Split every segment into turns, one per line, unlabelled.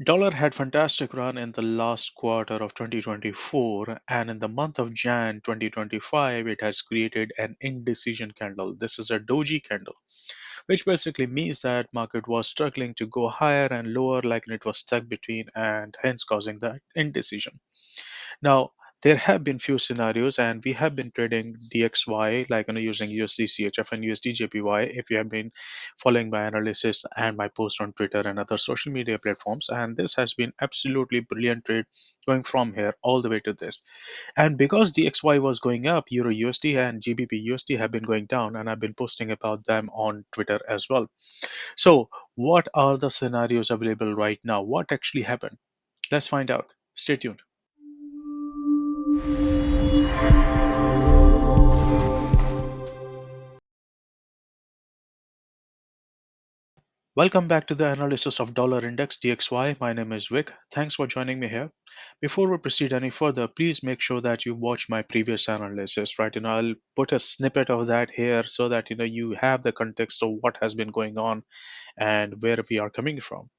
Dollar had fantastic run in the last quarter of 2024, and in the month of Jan 2025 it has created an indecision candle. This is a doji candle, which basically means that market was struggling to go higher and lower, like it was stuck between, and hence causing that indecision. Now, there have been few scenarios, and we have been trading DXY, like using USD CHF and USD JPY. If you have been following my analysis and my post on Twitter and other social media platforms, and this has been absolutely brilliant trade going from here all the way to this. And because DXY was going up, Euro USD and GBP USD have been going down, and I've been posting about them on Twitter as well. So, what are the scenarios available right now? What actually happened? Let's find out. Stay tuned. Welcome back to the analysis of dollar index DXY. My name is Vic. Thanks for joining me here. Before we proceed any further, please make sure that you watch my previous analysis, right? And I'll put a snippet of that here so that you have the context of what has been going on and where we are coming from.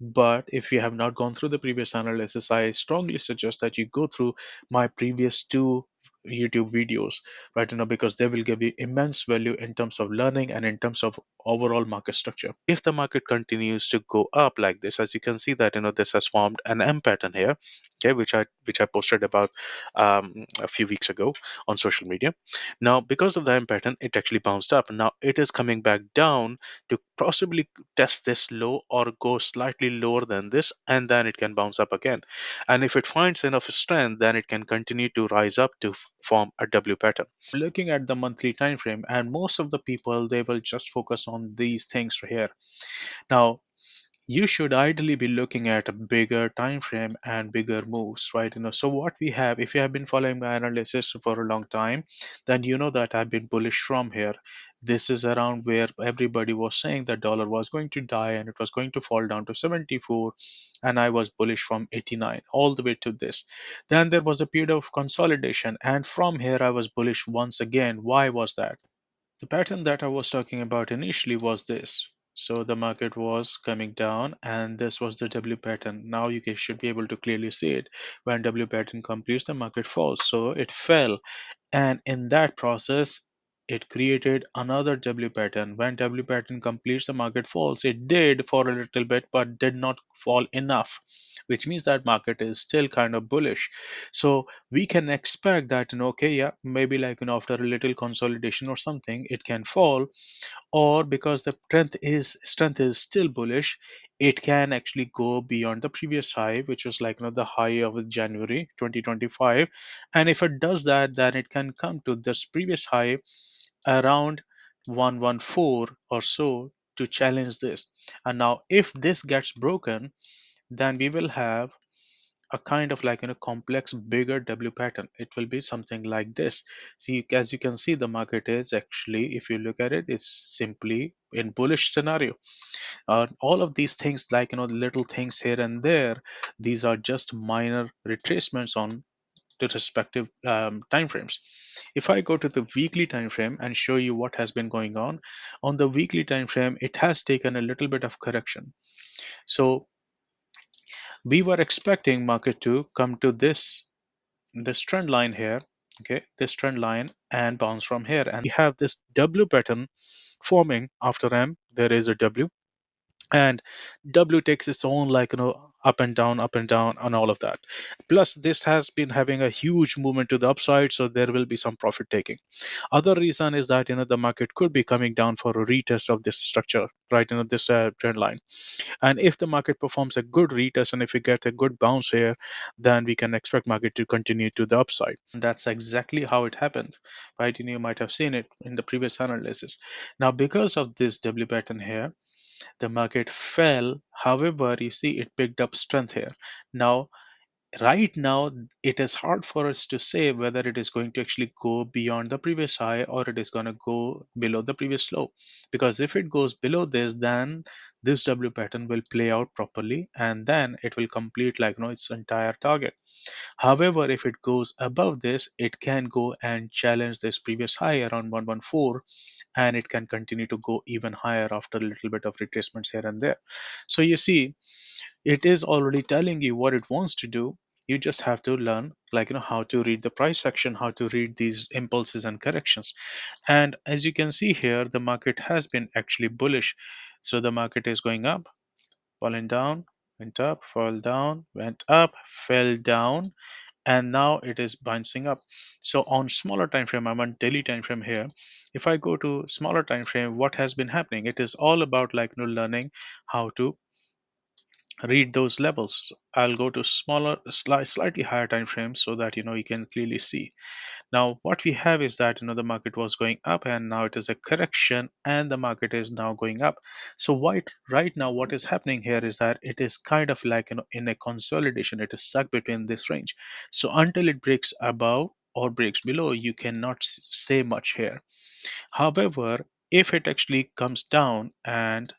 But if you have not gone through the previous analysis, I strongly suggest that you go through my previous two YouTube videos, right? Because they will give you immense value in terms of learning and in terms of overall market structure. If the market continues to go up like this, as you can see that this has formed an M pattern here, okay, which I posted about a few weeks ago on social media. Now, because of the M pattern, it actually bounced up. Now it is coming back down to possibly test this low or go slightly lower than this, and then it can bounce up again. And if it finds enough strength, then it can continue to rise up to form a W pattern. Looking at the monthly time frame, and most of the people, they will just focus on these things here. Now, you should ideally be looking at a bigger time frame and bigger moves, right? So what we have, if you have been following my analysis for a long time, then you know that I've been bullish from here. This is around where everybody was saying that dollar was going to die and it was going to fall down to 74, and I was bullish from 89 all the way to this. Then there was a period of consolidation, and from here I was bullish once again. Why was that? The pattern that I was talking about initially was this. So the market was coming down, and this was the W pattern. Now you should be able to clearly see it. When W pattern completes, the market falls. So it fell, and in that process, it created another W pattern. When W pattern completes, the market falls. It did for a little bit, but did not fall enough, which means that market is still kind of bullish. So we can expect that, okay, yeah, maybe like after a little consolidation or something, it can fall, or because the strength is still bullish, it can actually go beyond the previous high, which was like the high of January 2025. And if it does that, then it can come to this previous high around 114 or so to challenge this. And now if this gets broken, then we will have a kind of like complex bigger W pattern. It will be something like this. See, as you can see, the market is actually, if you look at it, it's simply in bullish scenario. All of these things, like little things here and there, these are just minor retracements on the respective time frames. If I go to the weekly time frame and show you what has been going on the weekly time frame, it has taken a little bit of correction. So we were expecting market to come to this trend line here, okay, this trend line, and bounce from here, and we have this W pattern forming. After M there is a W, and W takes its own, like up and down and all of that. Plus this has been having a huge movement to the upside, so there will be some profit taking. Other reason is that the market could be coming down for a retest of this structure, right, this trend line. And if the market performs a good retest, and if we get a good bounce here, then we can expect market to continue to the upside. And that's exactly how it happened, right? You might have seen it in the previous analysis. Now, because of this W pattern here, the market fell. However, you see it picked up strength here. Now, right now it is hard for us to say whether it is going to actually go beyond the previous high or it is going to go below the previous low, because if it goes below this, then this W pattern will play out properly and then it will complete its entire target. However, if it goes above this, it can go and challenge this previous high around 114, and it can continue to go even higher after a little bit of retracements here and there. So you see, it is already telling you what it wants to do. You just have to learn how to read the price action, how to read these impulses and corrections. And as you can see here, the market has been actually bullish. So the market is going up, falling down, went up, fell down, went up, fell down, and now it is bouncing up. So on smaller time frame, I'm on daily time frame here. If I go to smaller time frame, what has been happening, it is all about learning how to read those levels. I'll go to smaller, slightly higher time frames so that you can clearly see. Now, what we have is that the market was going up and now it is a correction and the market is now going up. So right now what is happening here is that it is kind of in a consolidation. It is stuck between this range. So until it breaks above or breaks below, you cannot say much here. However, if it actually comes down and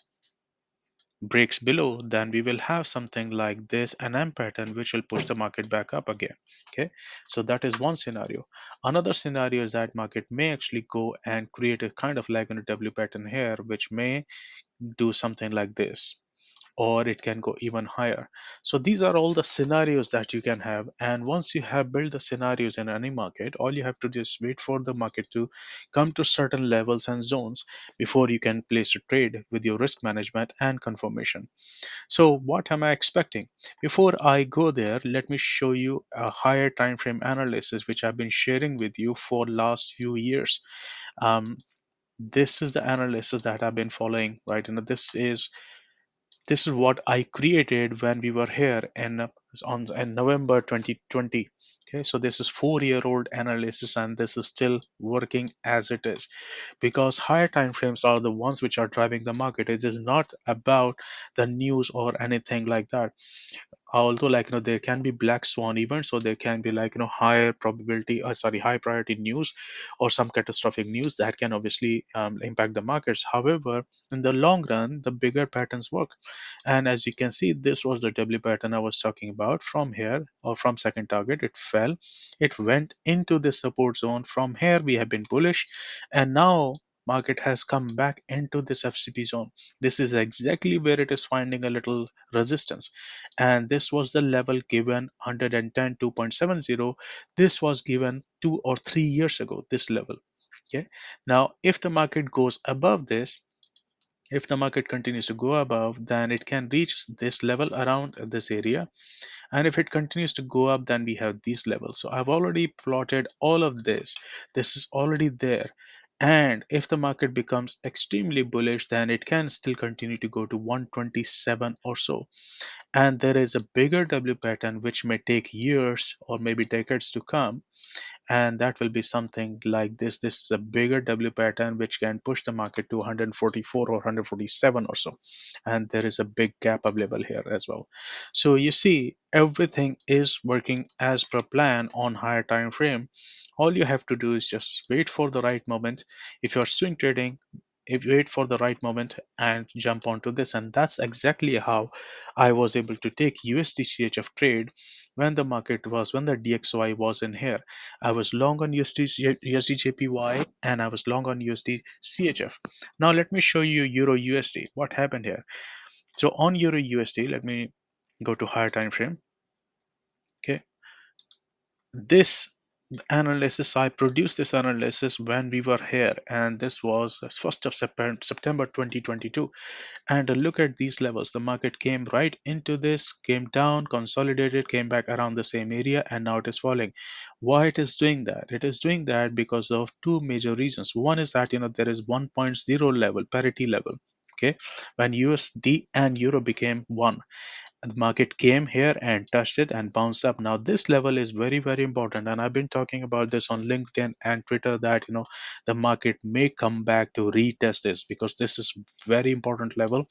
breaks below, then we will have something like this, an M pattern, which will push the market back up again. Okay, so that is one scenario. Another scenario is that market may actually go and create a kind of W pattern here, which may do something like this, or it can go even higher. So these are all the scenarios that you can have. And once you have built the scenarios in any market, all you have to do is wait for the market to come to certain levels and zones before you can place a trade with your risk management and confirmation. So what am I expecting? Before I go there, let me show you a higher time frame analysis which I've been sharing with you for last few years. Um, this is the analysis that I've been following, right? This is what I created when we were here in November 2020. Okay, so this is 4 year old analysis and this is still working as it is, because higher time frames are the ones which are driving the market. It is not about the news or anything like that. Although there can be black swan events, or there can be higher probability, sorry, high priority news or some catastrophic news that can obviously impact the markets. However, in the long run, the bigger patterns work. And as you can see, this was the W pattern I was talking about. From here, or from second target, it fell, it went into the support zone. From here we have been bullish, and now market has come back into this FCP zone. This is exactly where it is finding a little resistance, and this was the level given 110 2.70. This was given 2 or 3 years ago, this level. Okay, now if the market goes above this, if the market continues to go above, then it can reach this level around this area, and if it continues to go up, then we have these levels. So I've already plotted all of this. This is already there. And if the market becomes extremely bullish, then it can still continue to go to 127 or so. And there is a bigger W pattern which may take years or maybe decades to come, and that will be something like this. This is a bigger W pattern which can push the market to 144 or 147 or so, and there is a big gap available here as well. So you see, everything is working as per plan on higher time frame. All you have to do is just wait for the right moment. If you're swing trading, if you wait for the right moment and jump onto this, and that's exactly how I was able to take USD trade when the DXY was in here. I was long on USD JPY and I was long on USD CHF. Now let me show you Euro USD. What happened here? So on Euro USD, let me go to higher time frame. Okay, this analysis, I produced this analysis when we were here, and this was 1st of September 2022. And look at these levels. The market came right into this, came down, consolidated, came back around the same area, and now it is falling. Why it is doing that? It is doing that because of two major reasons. One is that there is 1.0 level, parity level. Okay, when USD and Euro became one, The market came here and touched it and bounced up. Now this level is very, very important, and I've been talking about this on LinkedIn and Twitter, that the market may come back to retest this, because this is very important level.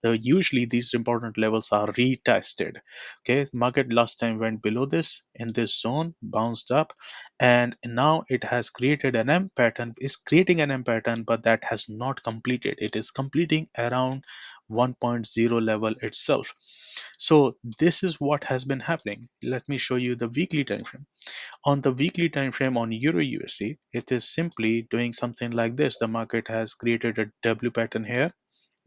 Usually these important levels are retested. Okay, market last time went below this in this zone, bounced up, and now it has created an M pattern, is creating an M pattern, but that has not completed. It is completing around 1.0 level itself. So this is what has been happening. Let me show you the weekly time frame. On the weekly time frame on Euro USD, it is simply doing something like this. The market has created a W pattern here,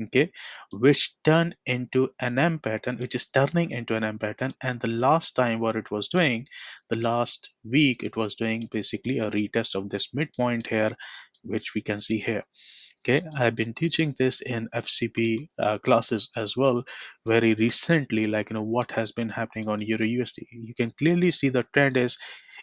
okay, which turned into an M pattern, which is turning into an M pattern. And the last time what it was doing, the last week, it was doing basically a retest of this midpoint here, which we can see here. Okay, I've been teaching this in FCP classes as well very recently, like what has been happening on Euro USD. You can clearly see the trend is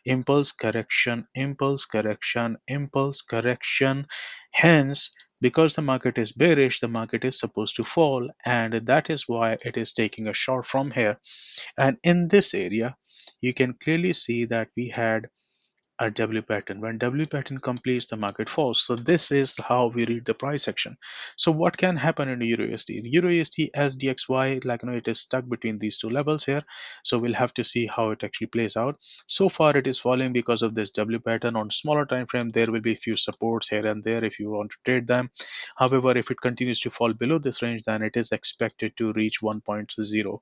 impulse correction, impulse correction, impulse correction. Hence, because the market is bearish, the market is supposed to fall, and that is why it is taking a short from here. And in this area, you can clearly see that we had a W pattern. When W pattern completes, the market falls. So this is how we read the price action. So what can happen in Euro USD? Euro USD as DXY, like it is stuck between these two levels here. So we'll have to see how it actually plays out. So far it is falling because of this W pattern. On smaller time frame, there will be few supports here and there if you want to trade them. However, if it continues to fall below this range, then it is expected to reach 1.0.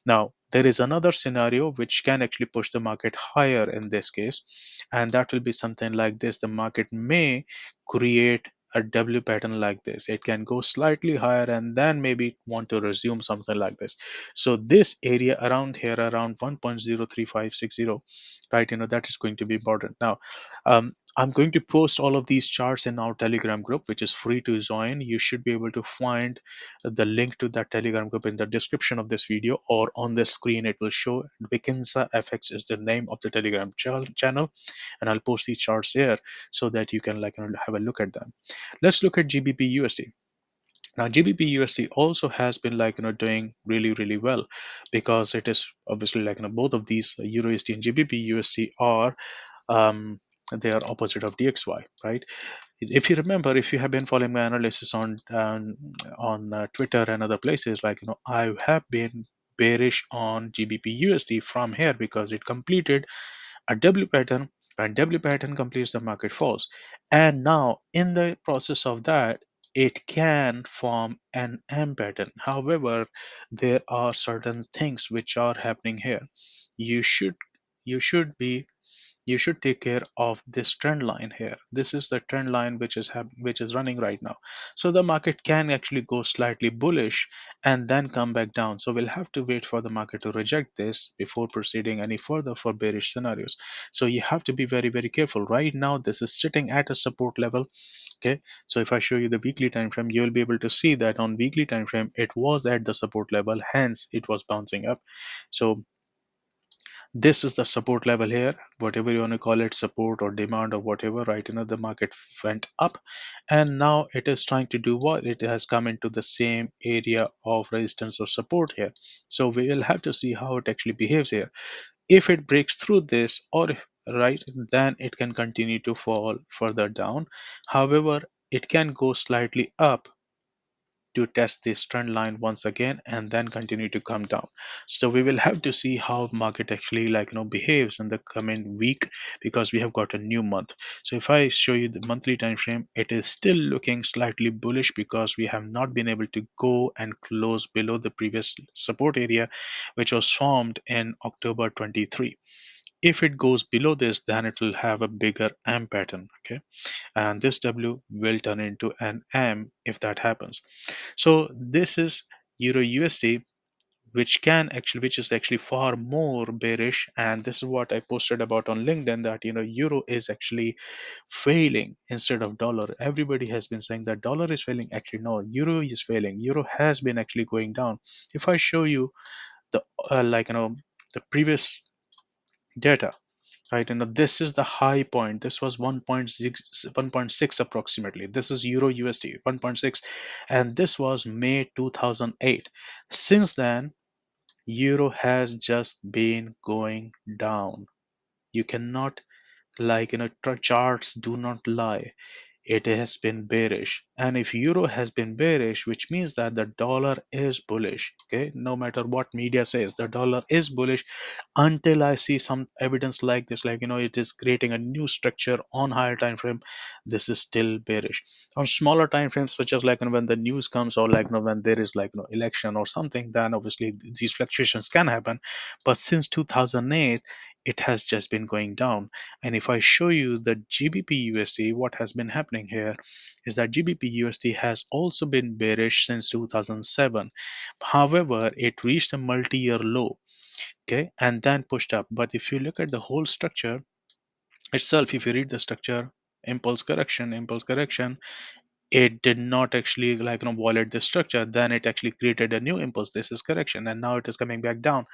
Now, there is another scenario which can actually push the market higher in this case, and that will be something like this. The market may create a W pattern like this. It can go slightly higher and then maybe want to resume something like this. So this area around here, around 1.03560, right, that is going to be important. Now, I'm going to post all of these charts in our Telegram group, which is free to join. You should be able to find the link to that Telegram group in the description of this video, or on the screen it will show. Vikinsa FX is the name of the Telegram channel, and I'll post these charts there so that you can have a look at them. Let's look at GBP USD. Now GBP USD also has been doing really, really well, because it is obviously both of these EURUSD and GBP USD are um, they are opposite of DXY, right? If you remember, if you have been following my analysis on Twitter and other places, I have been bearish on GBP USD from here because it completed a W pattern. When W pattern completes, the market falls, and now in the process of that, it can form an M pattern. However, there are certain things which are happening here. You should you should be you should take care of this trend line here. This is the trend line which is running right now. So the market can actually go slightly bullish and then come back down. So we'll have to wait for the market to reject this before proceeding any further for bearish scenarios. So you have to be very, very careful. Right now this is sitting at a support level. Okay, so if I show you the weekly time frame, you will be able to see that on weekly time frame it was at the support level, hence it was bouncing up. So this is the support level here, whatever you want to call it, support or demand or whatever, right? The market went up, and now it is trying to do what? It has come into the same area of resistance or support here. So we will have to see how it actually behaves here. If it breaks through this, or if, right, then it can continue to fall further down. However, it can go slightly up to test this trend line once again and then continue to come down. So we will have to see how market actually behaves in the coming week, because we have got a new month. So if I show you the monthly time frame, it is still looking slightly bullish because we have not been able to go and close below the previous support area, which was formed in October 23. If it goes below this, then it will have a bigger M pattern. Okay, and this W will turn into an M if that happens. So this is Euro USD, which is actually far more bearish, and this is what I posted about on LinkedIn, that euro is actually failing instead of dollar. Everybody has been saying that dollar is failing. Actually, no, euro is failing. Euro has been actually going down. If I show you the the previous data, right, this is the high point. This was 1.6 approximately. This is euro USD 1.6, and this was May 2008. Since then Euro has just been going down. You cannot, charts do not lie. It has been bearish, and if euro has been bearish, which means that the dollar is bullish. Okay, no matter what media says, the dollar is bullish until I see some evidence like this, it is creating a new structure on higher time frame. This is still bearish. On smaller time frames, such as when the news comes, or when there is election or something, then obviously these fluctuations can happen. But since 2008, it has just been going down. And if I show you the GBP USD, what has been happening here is that GBP USD has also been bearish since 2007. However, it reached a multi-year low, okay, and then pushed up. But if you look at the whole structure itself, if you read the structure, impulse correction, it did not actually violate the structure. Then it actually created a new impulse. This is correction, and now it is coming back down.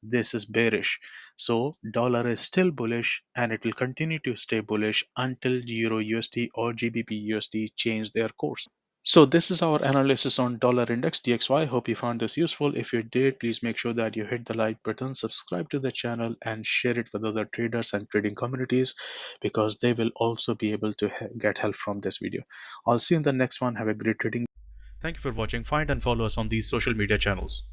This is bearish. So dollar is still bullish, and it will continue to stay bullish until euro USD or GBP USD change their course. So this is our analysis on dollar index DXY. Hope you found this useful. If you did, please make sure that you hit the like button, subscribe to the channel, and share it with other traders and trading communities, because they will also be able to get help from this video. I'll see you in the next one. Have a great trading. Thank you for watching. Find and follow us on these social media channels.